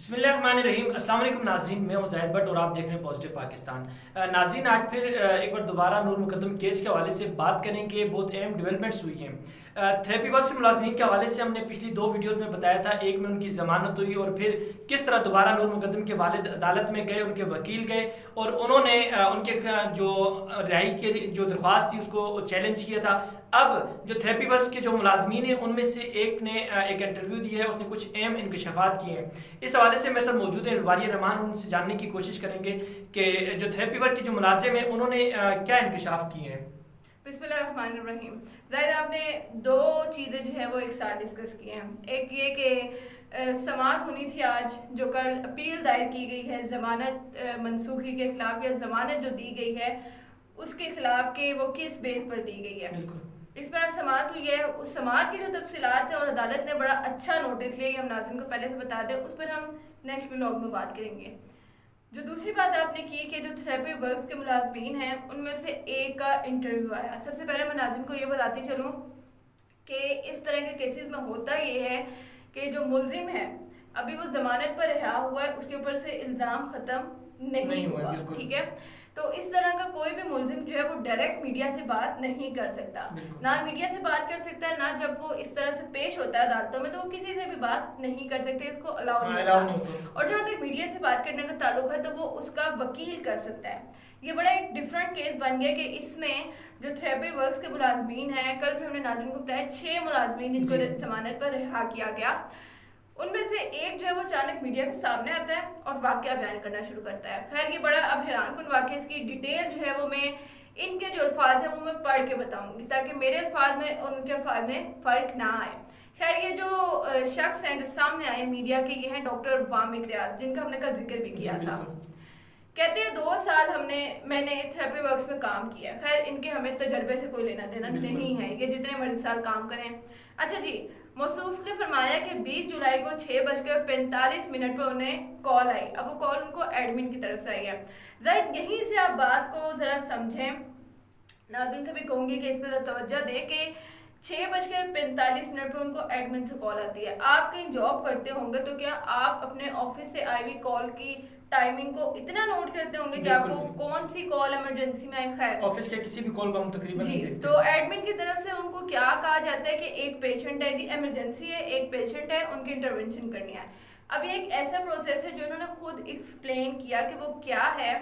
बिस्मिल्लाहिर्रहमानिर्रहीम। अस्सलाम वालेकुम नाज़रीन, मैं हूं ज़ाहिद भट्ट और आप देख रहे हैं पॉजिटिव पाकिस्तान। नाज़रीन, आज फिर एक बार दोबारा नूर मुकद्दम केस के हवाले से बात करेंगे। बहुत अहम डेवलपमेंट्स हुई हैं। थेरेपी वर्क से मुलाजमीन के हवाले से हमने पिछली दो वीडियोस में बताया था। एक में उनकी जमानत हुई और फिर किस तरह दोबारा नूर मुकद्दम के वालिद अदालत में गए, उनके वकील गए और उन्होंने उनके जो रिहाई की जो दरख्वास्त थी उसको चैलेंज किया था। अब जो थेरेपी वर्क के जो मुलाजमीन हैं उनमें से एक ने एक इंटरव्यू दिया है, उसने कुछ अहम इंकशाफात किए हैं। इस हवाले से मेरे साथ मौजूद है वारिया रहमान। उनसे जानने की कोशिश करेंगे कि जो थेरेपी वर्क के जो मुलाजिम हैं उन्होंने क्या इंकशाफ किए हैं। बिस्मिल्लाहिर्रहमानिर्रहीम। जाहिर आपने दो चीज़ें जो है वो एक साथ डिस्कस की हैं। एक ये कि समाअत होनी थी आज, जो कल अपील दायर की गई है जमानत मनसूखी के खिलाफ या जमानत जो दी गई है उसके खिलाफ के वो किस बेस पर दी गई है। इस बार समाअत हुई है, उस समाअत की जो तफसीलात है और अदालत ने बड़ा अच्छा नोटिस लिया, हम नाज़रीन को पहले से बता दें, उस पर हम नेक्स्ट व्लॉग में बात करेंगे। जो दूसरी बात आपने की कि जो थेरेपी वर्क के मुलाजमीन हैं उनमें से एक का इंटरव्यू आया। सबसे पहले मैं नाज़रीन को ये बताती चलूँ कि इस तरह के केसेस में होता ये है कि जो मुलजिम है अभी वो जमानत पर रिहा हुआ है, उसके ऊपर से इल्ज़ाम ख़त्म नहीं हुआ, ठीक है। तो इस तरह का कोई भी मुलजिम जो है वो डायरेक्ट मीडिया से बात नहीं कर सकता, ना मीडिया से बात कर सकता है, ना जब वो इस तरह से पेश होता है अदालतों में तो वो किसी से भी बात नहीं कर सकते, इसको अलाउ नहीं होता। और जहाँ तक मीडिया से बात करने का ताल्लुक है तो वो उसका वकील कर सकता है। ये बड़ा एक डिफरेंट केस बन गया कि इसमें जो थेरेपी वर्क्स के मुलाजमीन हैं, कल भी हमने नाज़रीन को बताया 6 मुलाजमीन जिनको जमानत पर रिहा किया गया, उनमें से एक जो है वो अचानक मीडिया के सामने आता है और वाकया बयान करना शुरू करता है। खैर ये बड़ा अब हैरानकुन वाकया, इसकी डिटेल जो है वो मैं इनके जो अल्फाज हैं वो मैं पढ़ के बताऊंगी ताकि मेरे अल्फाज में और उनके अल्फाज में फ़र्क ना आए। खैर ये जो शख्स हैं जो सामने आए मीडिया के, ये हैं डॉक्टर वामिक रियाज, जिनका हमने कल जिक्र भी किया था। कहते हैं 2 साल मैंने थेरेपी वर्क्स में काम किया। खैर इनके हमें तजर्बे से कोई लेना देना नहीं है, ये जितने मर्जी साल काम करें। अच्छा जी, मौसूफ ने फरमाया कि 20 जुलाई को 6:45 पर उन्हें कॉल आई। अब वो कॉल उनको एडमिन की तरफ से आई है। जाहिर यहीं से आप बात को ज़रा समझें। नाज़रीन से भी कहूँगी कि इस पर तवज्जो दें कि 6:45 पर उनको एडमिन से कॉल आती है। आप कहीं जॉब करते होंगे तो क्या आप अपने ऑफिस से आई हुई कॉल की टाइमिंग को इतना नोट करते होंगे कि आपको कौन सी कॉल इमरजेंसी में आई? खैर ऑफिस के किसी भी कॉल को हम तकरीबन नहीं देखते। तो एडमिन की तरफ से उनको क्या कहा जाता है कि एक पेशेंट है जी, इमरजेंसी है, एक पेशेंट है, उनकी इंटरवेंशन करनी है। अब ये एक ऐसा प्रोसेस है जो इन्होंने खुद एक्सप्लेन किया कि वो क्या है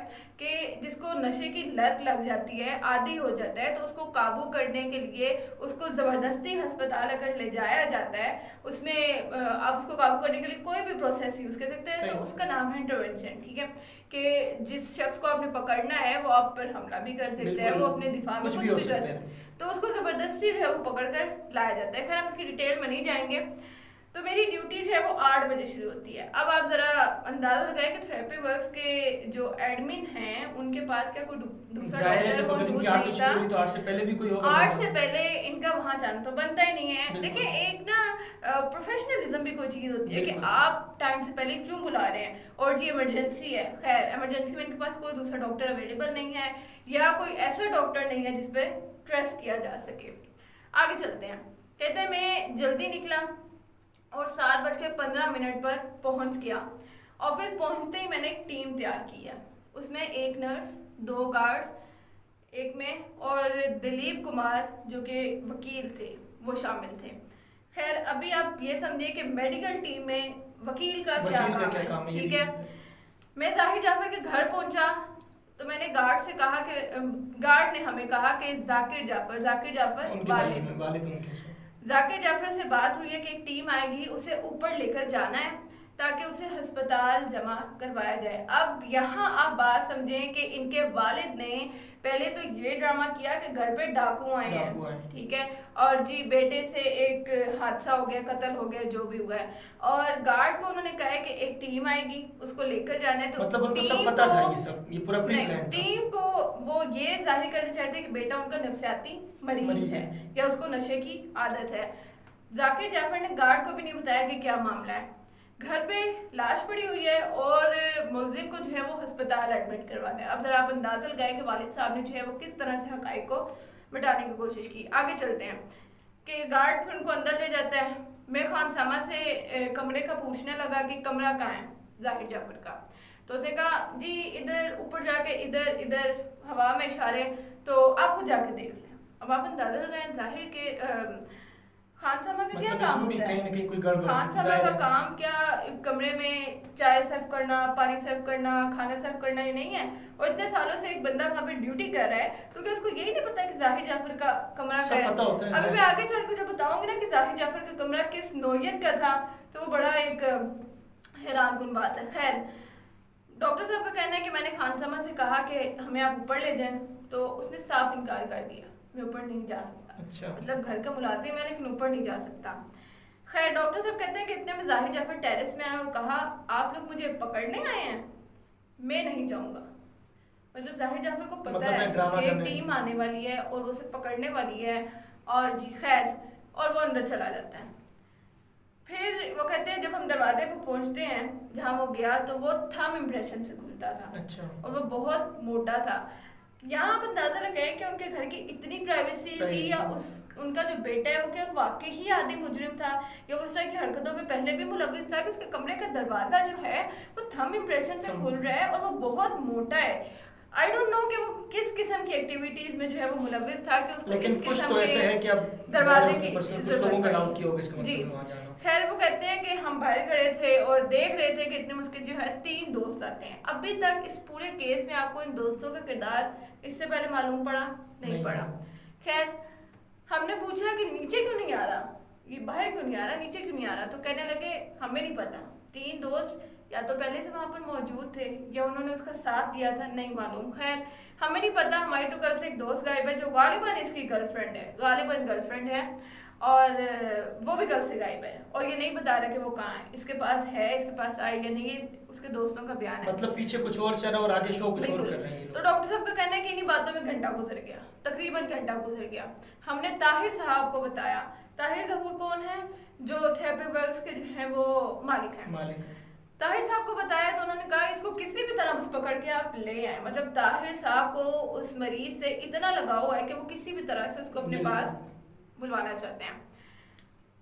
कि जिसको नशे की लत लग जाती है, आदी हो जाता है, तो उसको काबू करने के लिए उसको ज़बरदस्ती अस्पताल अगर ले जाया जाता है, उसमें आप उसको काबू करने के लिए कोई भी प्रोसेस यूज़ कर सकते हैं, तो उसका नाम है इंटरवेंशन, ठीक है। कि जिस शख्स को आपने पकड़ना है वो आप पर हमला भी कर सकते हैं, वो अपने दिफा में कुछ भी कर सकते हैं, तो उसको ज़बरदस्ती जो है वो पकड़ कर लाया जाता है। खैर हम इसकी डिटेल में नहीं जाएंगे। तो मेरी ड्यूटी जो है वो 8 बजे शुरू होती है। अब आप जरा अंदाजा लगाए कि थेरेपी वर्क्स के जो एडमिन हैं उनके पास क्या कोई दूसरा डॉक्टर मौजूद नहीं था। तो 8 से पहले भी कोई होगा, 8 से पहले इनका वहां जाना तो बनता ही नहीं है। देखिए एक ना प्रोफेशनलिज्म भी कोई चीज होती है कि आप टाइम से पहले क्यों बुला रहे हैं। और जी इमरजेंसी है, खैर इमरजेंसी में इनके पास कोई दूसरा डॉक्टर अवेलेबल नहीं है या कोई ऐसा डॉक्टर नहीं है जिसपे ट्रस्ट किया जा सके। आगे चलते हैं। कहते हैं मैं जल्दी निकला और 7:15 पर पहुंच गया। ऑफिस पहुंचते ही मैंने एक टीम तैयार की है, उसमें एक नर्स, 2 गार्ड्स, एक में और दिलीप कुमार जो कि वकील थे वो शामिल थे। खैर अभी आप ये समझिए कि मेडिकल टीम में वकील का क्या काम है, ठीक है। मैं जाहिर जाफर के घर पहुंचा तो मैंने गार्ड से कहा कि गार्ड ने हमें कहा कि जाकिर जाफर जाकिर जाफर से बात हुई है कि एक टीम आएगी, उसे ऊपर लेकर जाना है ताकि उसे अस्पताल जमा करवाया जाए। अब यहाँ आप बात समझें कि इनके वालिद ने पहले तो ये ड्रामा किया कि घर पे डाकू आए हैं, ठीक है, और जी बेटे से एक हादसा हो गया, कत्ल हो गया, जो भी हुआ है, और गार्ड को उन्होंने कहा है कि एक टीम आएगी, उसको लेकर जाना है। तो मतलब उनको सब पता था, ये पूरा प्री प्लान था। टीम को वो ये जाहिर करना चाहते कि बेटा उनका नफसियाती मरीज है या उसको नशे की आदत है। जाकिर जाफर ने गार्ड को भी नहीं बताया कि क्या मामला है। घर पे लाश पड़ी हुई है और मुलजिम को जो है वो अस्पताल एडमिट करवाना है। अब जरा आप अंदाजा लगाए कि वालिद साहब ने जो है वो किस तरह से हकाइक को मिटाने की कोशिश की। आगे चलते हैं कि गार्ड फिर उनको अंदर ले जाता है। मैं खानसामा से कमरे का पूछने लगा कि कमरा कहाँ है, जाहिर जाफर का। तो उसने कहा जी इधर ऊपर जाके इधर इधर हवा में इशारे, तो आप खुद जाके देख लें। अब आप अंदाजा लगाएं जाहिर के खानसामा का क्या काम होता है? कहीं ना कहीं कोई गड़बड़ खानसामा का काम क्या कमरे में चाय सर्व करना, पानी सर्व करना, खाना सर्व करना ये नहीं है? और इतने सालों से एक बंदा वहाँ पे ड्यूटी कर रहा है, तो क्या उसको यही नहीं पता कि जाहिर जाफर का कमरा क्या है? अभी मैं आगे चल के जब बताऊंगी ना कि जाहिर जाफर का कमरा किस नौयत का था, तो वो बड़ा एक हैरान कुन बात है। खैर, डॉक्टर साहब का कहना है कि मैंने खानसामा से कहा कि हमें आप ऊपर ले जाएं, तो उसने साफ इनकार कर दिया, मैं ऊपर नहीं जा सकता। अच्छा। मतलब घर का मुलाजिम है लेकिन ऊपर नहीं जा सकता। खैर, डॉक्टर साहब कहते हैं कि इतने में जाहिर जाफर टेरेस में आए और कहा आप लोग मुझे पकड़ने आए हैं, मैं नहीं जाऊंगा। मतलब जाहिर जाफर को पता है कि एक टीम आने वाली है और वो उसे पकड़ने वाली है, और जी खैर, और वो अंदर चला जाता है। फिर वो कहते हैं जब हम दरवाजे पे पहुंचते हैं जहाँ वो गया, तो वो थंब इम्प्रेशन से खुलता था। अच्छा। और वो बहुत मोटा था। यहाँ आप अंदाजा लगाएं कि उनके घर की इतनी प्राइवेसी थी, या उनका जो बेटा है वो क्या वाकई ही आदि मुजरिम था, या उस तरह की हरकतों में पहले भी मुलविस था कि उसके कमरे का दरवाजा जो है वो थंब इम्प्रेशन से खुल रहा है, और वो बहुत मोटा है। आई डोंट नो कि वो किस किस्म की एक्टिविटीज में जो है वो मुलविस था कि उसको लेकिन किस कुछ किस्म तो ऐसे है कि अब दरवाजे की कुछ लोगों का अलाउ किया होगा इसका जी। मतलब वहां जाना। खैर, वो कहते हैं कि हम बाहर खड़े थे और देख रहे थे कि इतने मुश्किल जो है 3 दोस्त आते हैं। अभी तक इस पूरे केस में आपको इन दोस्तों का किरदार इससे पहले मालूम पड़ा नहीं पड़ा। खैर, हमने पूछा कि नीचे क्यों नहीं आ रहा, ये बाहर क्यों नहीं आ रहा, नीचे क्यों नहीं आ रहा? तो कहने लगे हमें नहीं पता, 3 दोस्त या तो पहले से वहां पर मौजूद थे या उन्होंने उसका साथ दिया था, नहीं मालूम। खैर, हमें नहीं पता। हमारी तो कल से एक दोस्त गायब है जो गालिबन इसकी गर्लफ्रेंड है, गालिबन गर्लफ्रेंड है, और वो भी कल से गायब है, और ये नहीं बता रहा कि वो कहाँ है, इसके पास है, इसके पास आई या नहीं, उसके दोस्तों का बयान है। मतलब पीछे कुछ और चल रहा है और आगे शो कुछ और कर रहे हैं। तो डॉक्टर साहब का कहना है कि इन्हीं बातों में घंटा गुजर गया, तकरीबन घंटा गुजर गया। हमने ताहिर साहब को बताया। ताहिर जहूर कौन है? जो थेरेपी वर्क्स के जो है वो मालिक है। ताहिर साहब को बताया तो उन्होंने कहा इसको किसी भी तरह बस पकड़ के आप ले आए। मतलब ताहिर साहब को उस मरीज से इतना लगाव है कि वो किसी भी तरह से उसको अपने पास बुलवाना चाहते हैं।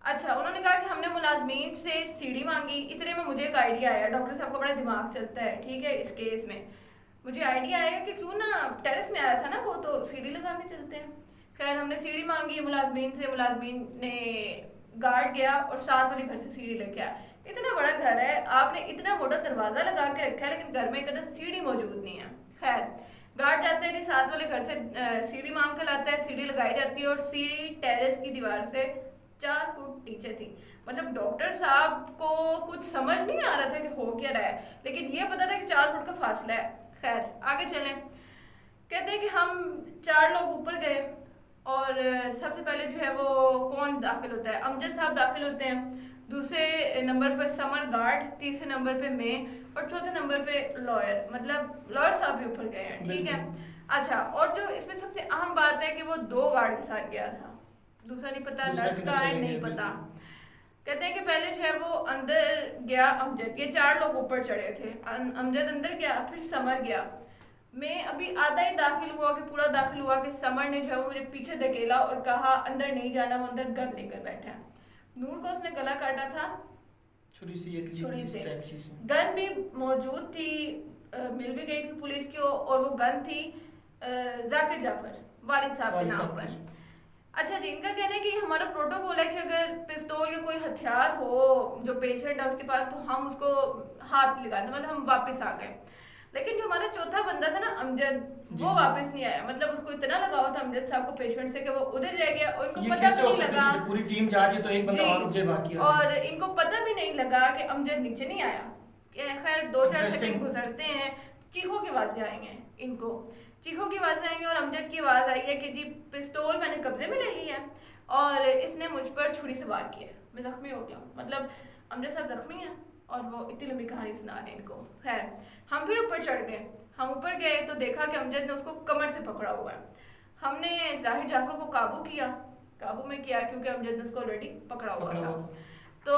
अच्छा, उन्होंने कहा कि हमने मुलाजमीन से सीढ़ी मांगी। इतने में मुझे एक आइडिया आया। डॉक्टर साहब का बड़ा दिमाग चलता है, ठीक है, इस केस में मुझे आइडिया आया कि क्यों ना टेरेस में आया था ना वो, तो सीढ़ी लगा के चलते हैं। खैर, हमने सीढ़ी मांगी मुलाजमीन से, मुलाजमीन ने गार्ड गया और साथ वाले घर से सीढ़ी लेके आया। इतना बड़ा घर है, आपने इतना मोटा दरवाजा लगा के रखा है, लेकिन घर में कदर सीढ़ी मौजूद नहीं है। खैर, गार्ड जाते हैं, साथ वाले घर से सीढ़ी मांग कर लाता है, सीढ़ी लगाई जाती है, और सीढ़ी टेरेस की दीवार से 4 फुट नीचे थी। मतलब डॉक्टर साहब को कुछ समझ नहीं आ रहा था कि हो क्या रहा है, लेकिन ये पता था कि 4 फुट का फासला है। खैर, आगे चलें। कहते हैं कि हम 4 लोग ऊपर गए, और सबसे पहले जो है वो कौन दाखिल होता है? अमजद साहब दाखिल होते हैं। दूसरे नंबर पर समर गार्ड, तीसरे नंबर पे मैं, और चौथे नंबर पे लॉयर। मतलब लॉयर साहब भी ऊपर गए हैं, ठीक है। अच्छा, और जो इसमें सबसे अहम बात है कि वो 2 गार्ड के साथ गया था, दूसरा नहीं पता नर्स का है, नहीं पता। कहते हैं कि पहले जो है वो अंदर गया अमजद, ये 4 लोग ऊपर चढ़े थे। अमजद अंदर गया, फिर समर गया। मैं अभी आधा ही दाखिल हुआ कि पूरा दाखिल हुआ कि समर ने जो है वो मेरे पीछे धकेला और कहा अंदर नहीं जाना, वो अंदर गन लेकर बैठा है। नूर को उसने गला काटा था छुरी से। गन भी मौजूद थी, मिल भी गई थी पुलिस की, और वो गन थी जाकिर जाफर वालिद साहब के नाम पर। अच्छा जी, इनका कहना है कि हमारा प्रोटोकॉल है कि अगर पिस्तौल या कोई हथियार हो जो पेशेंट है उसके पास, तो हम उसको हाथ लगा दें, मतलब हम वापस आ गए। लेकिन जो हमारा चौथा बंदा था ना अमजद, वो वापस नहीं आया। मतलब उसको इतना लगाव था अमजद साहब को पेशेंट से कि वो उधर रह गया, और इनको पता भी नहीं लगा, पूरी टीम जा रही है तो एक बंदा और रुक जाए बाकी, और इनको पता भी नहीं लगा कि अमजद नीचे नहीं आया। खैर, 2-4 सेकंड गुजरते हैं, चीखों की आवाजें आएंगे, इनको चीखों की आवाजें आएंगी, और अमजद की आवाज आई है कि जी पिस्तौल मैंने कब्जे में ले ली है और इसने मुझ पर छुरी से वार किया, मैं जख्मी हो गया। मतलब अमजद साहब जख्मी है, और वो इतनी लंबी कहानी सुना रहे इनको। खैर, हम फिर ऊपर चढ़ गए। हम ऊपर गए तो देखा कि अमजद ने उसको कमर से पकड़ा हुआ है। हमने जाहिर जाफर को काबू में किया क्योंकि अमजद ने उसको ऑलरेडी पकड़ा हुआ था। तो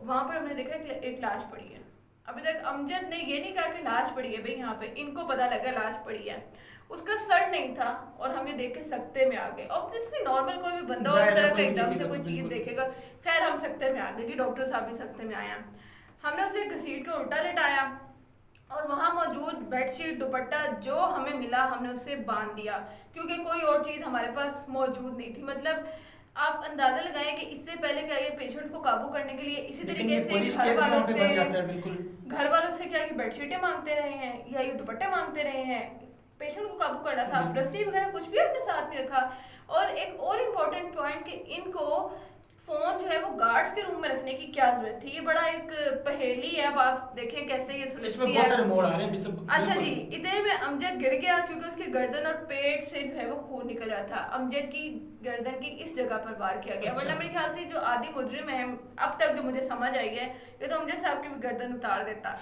वहां पर हमने देखा कि एक लाश पड़ी है। अभी तक अमजद ने ये नहीं कहा कि लाश पड़ी है भाई, यहाँ पे इनको पता लगा लाश पड़ी है। उसका सर नहीं था, और हम ये देख के सकते में आ गए। ऑब्वियसली नॉर्मल कोई भी बंदा उस तरह का एकदम से कोई चीज देखेगा। खैर, हम सकते में आ गए जी, डॉक्टर साहब भी सकते में आया। हमने उसे घसीट के उल्टा लेटाया और वहाँ मौजूद बेडशीट दुपट्टा जो हमें मिला हमने उसे बांध दिया, क्योंकि कोई और चीज़ हमारे पास मौजूद नहीं थी। मतलब आप अंदाजा लगाएं कि इससे पहले क्या ये पेशेंट्स को काबू करने के लिए इसी तरीके से घर वालों से क्या ये बेडशीटें मांगते रहे हैं या ये दुपट्टे मांगते रहे हैं। पेशेंट को काबू करना था, रस्सी वगैरह कुछ भी अपने साथ नहीं रखा। और एक और इम्पोर्टेंट पॉइंट कि इनको फोन जो है वो गार्ड्स के रूम में रखने की क्या जरूरत थी, ये बड़ा एक पहेली है। अब आप देखें कैसे ये इसमें बहुत सारे मोड़ आ रहे हैं। अच्छा जी, इतने में अमजद गिर गया क्योंकि उसकी गर्दन और पेट से जो है वो खून निकल रहा था। अमजद की गर्दन की इस जगह पर वार किया गया। वरना मेरे ख्याल से जो आदि मुजरिम है अब तक जो मुझे समझ आई है, ये तो अमजद साहब की भी गर्दन उतार देता।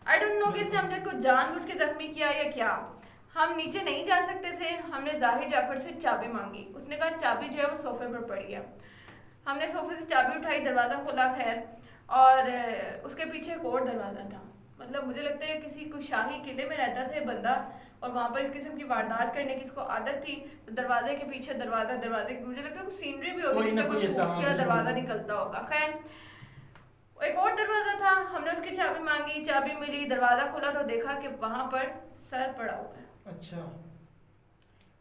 आई डोंट नो कि इसने अमजद को जानबूझ के जख्मी किया या क्या। हम नीचे नहीं जा सकते थे। हमने जाहिर जाफर से चाबी मांगी, उसने कहा चाबी जो है वो सोफे पर पड़ी है। हमने सोफे से चाबी उठाई, दरवाज़ा खोला खैर, और उसके पीछे एक और दरवाज़ा था। मतलब मुझे लगता है किसी को शाही किले में रहता था बंदा और वहाँ पर इस किस्म की वारदात करने की इसको आदत थी। तो दरवाजे के पीछे दरवाजे मुझे लगता है कुछ सीनरी भी होगी जिससे कोई खुफिया दरवाज़ा निकलता होगा। खैर एक और दरवाज़ा था, हमने उसकी चाबी मांगी, चाबी मिली, दरवाज़ा खोला तो देखा कि वहाँ पर सर पड़ा हुआ है। अच्छा,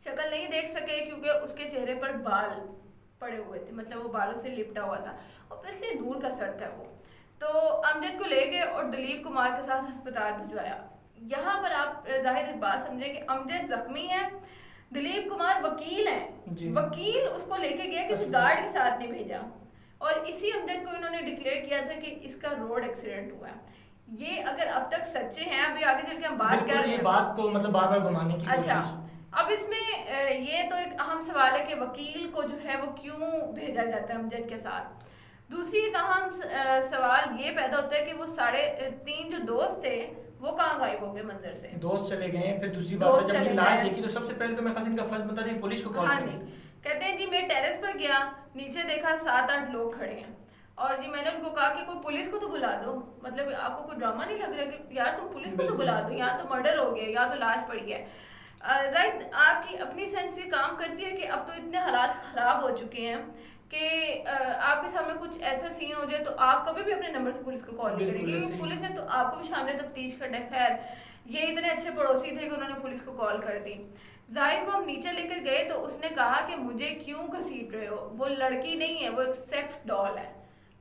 शक्ल नहीं देख सके क्योंकि उसके चेहरे पर बाल पड़े हुए थे, मतलब वो बालों से लिपटा हुआ था और इसलिए नूर का सर था वो। तो अमजद को ले गए और दिलीप कुमार के साथ अस्पताल भिजवाया। यहाँ पर आप जाहिर एक बात समझे कि अमजद जख्मी है, दिलीप कुमार वकील है। वकील उसको लेके गया, किसी गार्ड के साथ नहीं भेजा। और इसी अमजद को इन्होंने डिक्लेयर किया था कि इसका रोड एक्सीडेंट हुआ है। ये अगर अब तक सच्चे हैं, अभी आगे चल के हम बात कर रहे हैं बात को मतलब बार बार घुमाने की अच्छा अब इसमें ये तो एक अहम सवाल है कि वकील को जो है वो क्यों भेजा जाता है अमजद के साथ। दूसरी एक अहम सवाल ये पैदा होता है कि वो 3.5 जो दोस्त थे वो कहाँ गायब हो गए मंजर से। दोस्त चले गए। फिर दूसरी बात है जब ये लाश देखी तो सबसे पहले तो मैं खास इनका फर्ज बनता था पुलिस को कॉल करना। कहते हैं जी मैं टेरेस पर गया, नीचे देखा 7-8 लोग खड़े हैं और जी मैंने उनको कहा कि कोई पुलिस को तो बुला दो। मतलब आपको कोई ड्रामा नहीं लग रहा कि यार तुम पुलिस को तो बुला दो, यहाँ तो मर्डर हो गया, यहाँ तो लाश पड़ी है। जाहिद आपकी अपनी सेंस ये काम करती है कि अब तो इतने हालात खराब हो चुके हैं कि आपके सामने कुछ ऐसा सीन हो जाए तो आप कभी भी अपने नंबर से पुलिस को कॉल नहीं करेंगे क्योंकि पुलिस ने तो आपको भी शामिल तफ्तीश करना है। खैर ये इतने अच्छे पड़ोसी थे कि उन्होंने पुलिस को कॉल कर दी। जाहिर को हम नीचे लेकर गए तो उसने कहा कि मुझे क्यों घसीट रहे हो, वो लड़की नहीं है, वो एक सेक्स डॉल है।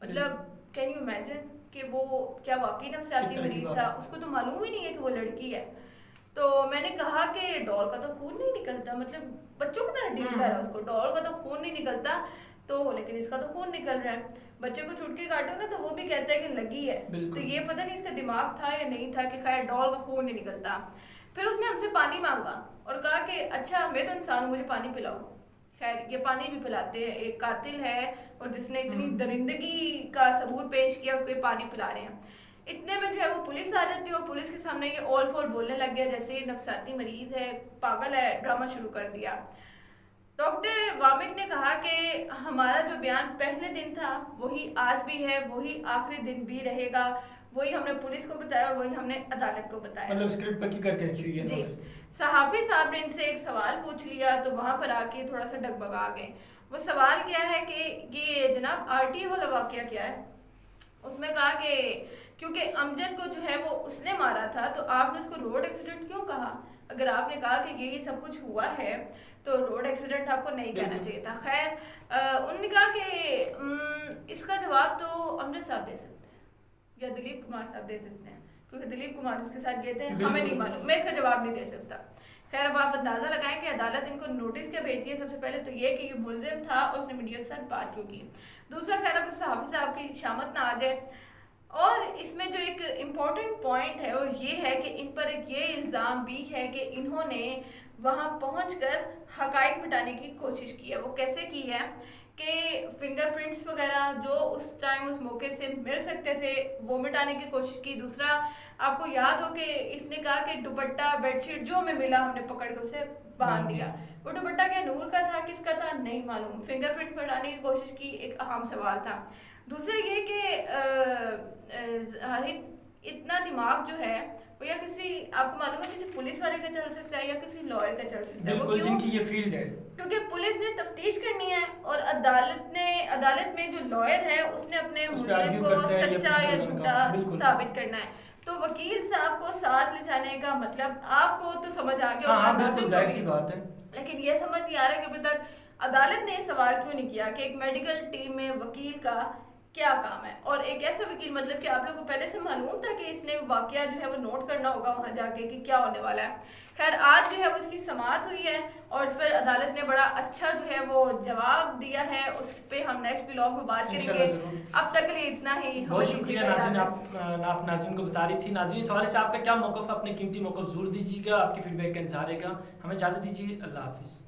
मतलब कैन यू इमेजिन कि वो क्या वाकई नफ्सियाती मरीज था, उसको तो मालूम ही नहीं है कि वो लड़की है। तो मैंने कहा कि डॉल का तो खून नहीं निकलता, मतलब बच्चों की तरह डील कर रहा है उसको, डॉल का तो खून नहीं निकलता तो लेकिन इसका तो खून निकल रहा है। बच्चे को छुटकी काटो ना तो वो भी कहता है कि लगी है। तो ये पता नहीं इसका दिमाग था या नहीं था कि खैर डॉल का खून नहीं निकलता। फिर उसने हमसे पानी मांगा और कहा कि अच्छा मैं तो इंसान हूँ, मुझे पानी पिलाओ। खैर ये पानी भी पिलाते हैं, एक कातिल है और जिसने इतनी दरिंदगी का सबूत पेश किया उसको ये पानी पिला रहे हैं। इतने में जो है वो पुलिस आ जाती है और पुलिस के सामने ये ऑल फॉर बोलने लग गया जैसे ये नफसाती मरीज है, पागल है, ड्रामा शुरू कर दिया। डॉक्टर वामिक ने कहा कि हमारा जो बयान पहले दिन था वही आज भी है, वही आखिरी दिन भी रहेगा, वही हमने पुलिस को बताया और वही हमने अदालत को बताया। मतलब स्क्रिप्ट पक्की करके रखी हुई है जी। सहाफी साहब ने इनसे एक सवाल पूछ लिया तो वहां पर आके थोड़ा सा डगमगा गए। वो सवाल क्या है कि ये जनाब आरटीए वाला वाकया क्या है। उसमें कहा कि क्योंकि अमजद को जो है वो उसने मारा था तो आपने उसको रोड एक्सीडेंट क्यों कहा। अगर आपने कहा कि ये सब कुछ हुआ है तो रोड एक्सीडेंट आपको नहीं कहना चाहिए था। खैर उन्होंने कहा कि इसका जवाब तो अमजद साहब दे सकते हैं या दिलीप कुमार साहब दे सकते हैं क्योंकि दिलीप कुमार उसके साथ गए थे, हमें नहीं मालूम, मैं इसका जवाब नहीं दे सकता। खैर अब आप अंदाजा लगाएं कि अदालत इनको नोटिस क्या भेजती है। सबसे पहले तो ये कि ये मुलजिम था और उसने मीडिया के साथ बात क्यों की। दूसरा खैर अब सहाफी साहब की शामत ना आ जाए। और इसमें जो एक इम्पॉर्टेंट पॉइंट है वो ये है कि इन पर एक ये इल्ज़ाम भी है कि इन्होंने वहाँ पहुंचकर हकायक मिटाने की कोशिश की है। वो कैसे की है कि फिंगरप्रिंट्स वगैरह जो उस टाइम उस मौके से मिल सकते थे वो मिटाने की कोशिश की। दूसरा आपको याद हो कि इसने कहा कि दुपट्टा बेडशीट जो हमें मिला हमने पकड़ के उसे बांध दिया। वो दुपट्टा क्या नूर का था किसका था नहीं मालूम। फिंगरप्रिंट मिटाने की कोशिश की, एक अहम सवाल था। दूसरा ये कि इतना दिमाग जो है वो या किसी, आपको मालूम है, किसी पुलिस वाले का चल सकता है या किसी लॉयर का चल सकता है। वो क्यों? जिनकी ये फील्ड है। क्योंकि पुलिस ने तफ्तीश करनी है और अदालत में जो लॉयर है उसने अपने मुल्जिम को सच्चा या झूठा साबित करना है। तो वकील साहब को साथ ले जाने का मतलब आपको तो समझ आ गया होगा, बिल्कुल जाहिर सी बात है, लेकिन ये समझ नहीं आ रहा कि अभी तक अदालत ने सवाल क्यों नहीं किया कि एक मेडिकल टीम में वकील का क्या काम है। और एक ऐसा वकील, मतलब कि आप लोगों को पहले से मालूम था कि इसने वाकया जो है वो नोट करना होगा वहां जाके कि क्या होने वाला है। खैर आज जो है वो इसकी समाअत हुई है और इस पर अदालत ने बड़ा अच्छा जो है वो जवाब दिया है। उस पर हम नेक्स्ट व्लॉग में बात करेंगे। अब तक के लिए इतना ही। बहुत शुक्रिया नाज़रीन, आप नाज़रीन को बता रही थी। नाज़रीन, इस हवाले से आपका क्या मौक़िफ़, अपने कीमती मौक़िफ़ ज़रूर दीजिएगा, आपकी फीडबैक का इंतज़ार रहेगा। हमें इजाज़त दीजिए, अल्लाह हाफ़िज़।